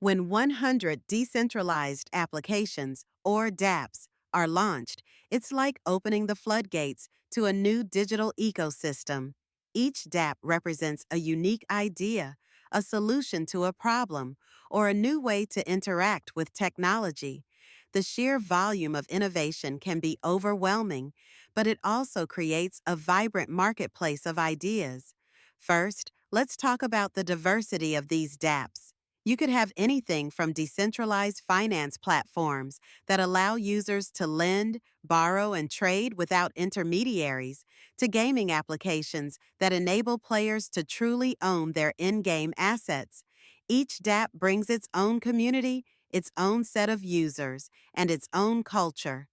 When 100 decentralized applications, or DApps, are launched, it's like opening the floodgates to a new digital ecosystem. Each DApp represents a unique idea, a solution to a problem, or a new way to interact with technology. The sheer volume of innovation can be overwhelming, but it also creates a vibrant marketplace of ideas. First, let's talk about the diversity of these DApps. You could have anything from decentralized finance platforms that allow users to lend, borrow, and trade without intermediaries, to gaming applications that enable players to truly own their in-game assets. Each DApp brings its own community, its own set of users, and its own culture.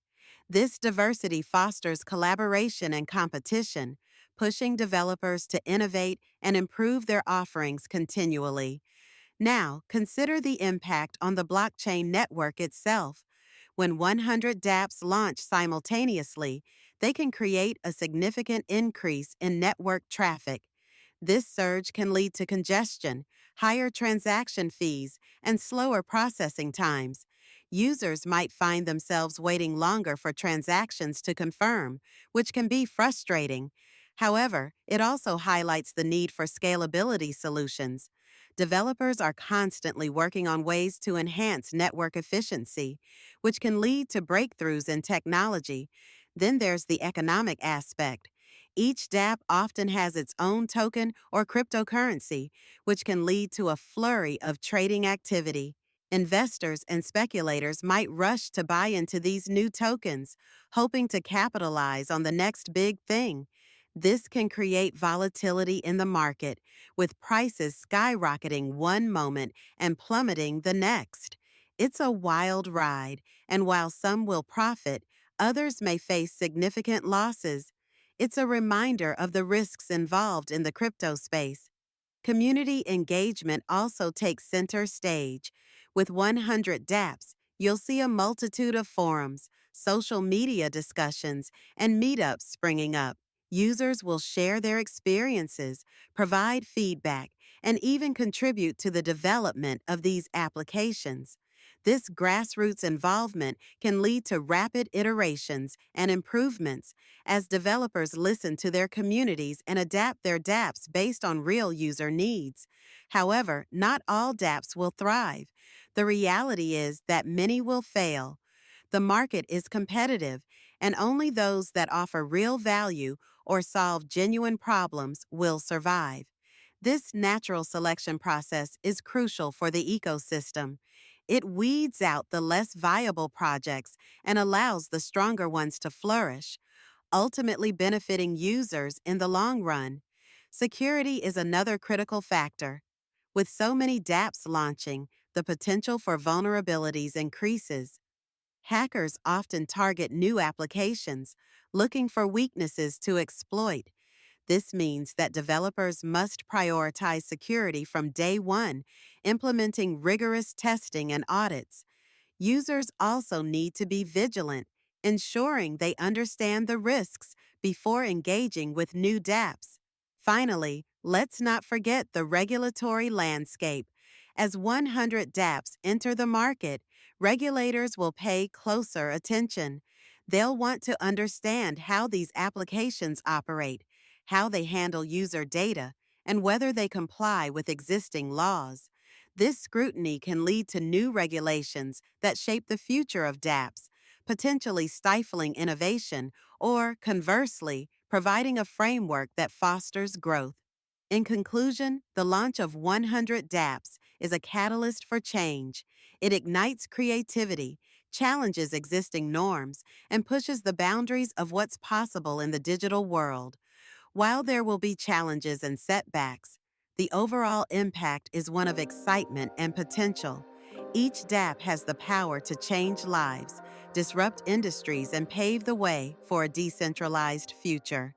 This diversity fosters collaboration and competition, pushing developers to innovate and improve their offerings continually. Now, consider the impact on the blockchain network itself. When 100 dApps launch simultaneously, they can create a significant increase in network traffic. This surge can lead to congestion, higher transaction fees, and slower processing times. Users might find themselves waiting longer for transactions to confirm, which can be frustrating. However, it also highlights the need for scalability solutions. Developers are constantly working on ways to enhance network efficiency, which can lead to breakthroughs in technology. Then there's the economic aspect. Each dApp often has its own token or cryptocurrency, which can lead to a flurry of trading activity. Investors and speculators might rush to buy into these new tokens, hoping to capitalize on the next big thing. This can create volatility in the market, with prices skyrocketing one moment and plummeting the next. It's a wild ride, and while some will profit, others may face significant losses. It's a reminder of the risks involved in the crypto space. Community engagement also takes center stage. With 100 dApps, you'll see a multitude of forums, social media discussions, and meetups springing up. Users will share their experiences, provide feedback, and even contribute to the development of these applications. This grassroots involvement can lead to rapid iterations and improvements as developers listen to their communities and adapt their dApps based on real user needs. However, not all dApps will thrive. The reality is that many will fail. The market is competitive, and only those that offer real value or solve genuine problems will survive. This natural selection process is crucial for the ecosystem. It weeds out the less viable projects and allows the stronger ones to flourish, ultimately benefiting users in the long run. Security is another critical factor. With so many dApps launching, the potential for vulnerabilities increases. Hackers often target new applications, looking for weaknesses to exploit. This means that developers must prioritize security from day one, implementing rigorous testing and audits. Users also need to be vigilant, ensuring they understand the risks before engaging with new dApps. Finally, let's not forget the regulatory landscape. As 100 dApps enter the market, regulators will pay closer attention. They'll want to understand how these applications operate, how they handle user data, and whether they comply with existing laws. This scrutiny can lead to new regulations that shape the future of dApps, potentially stifling innovation or, conversely, providing a framework that fosters growth. In conclusion, the launch of 100 dApps is a catalyst for change. It ignites creativity, challenges existing norms, and pushes the boundaries of what's possible in the digital world. While there will be challenges and setbacks, the overall impact is one of excitement and potential. Each DApp has the power to change lives, disrupt industries, and pave the way for a decentralized future.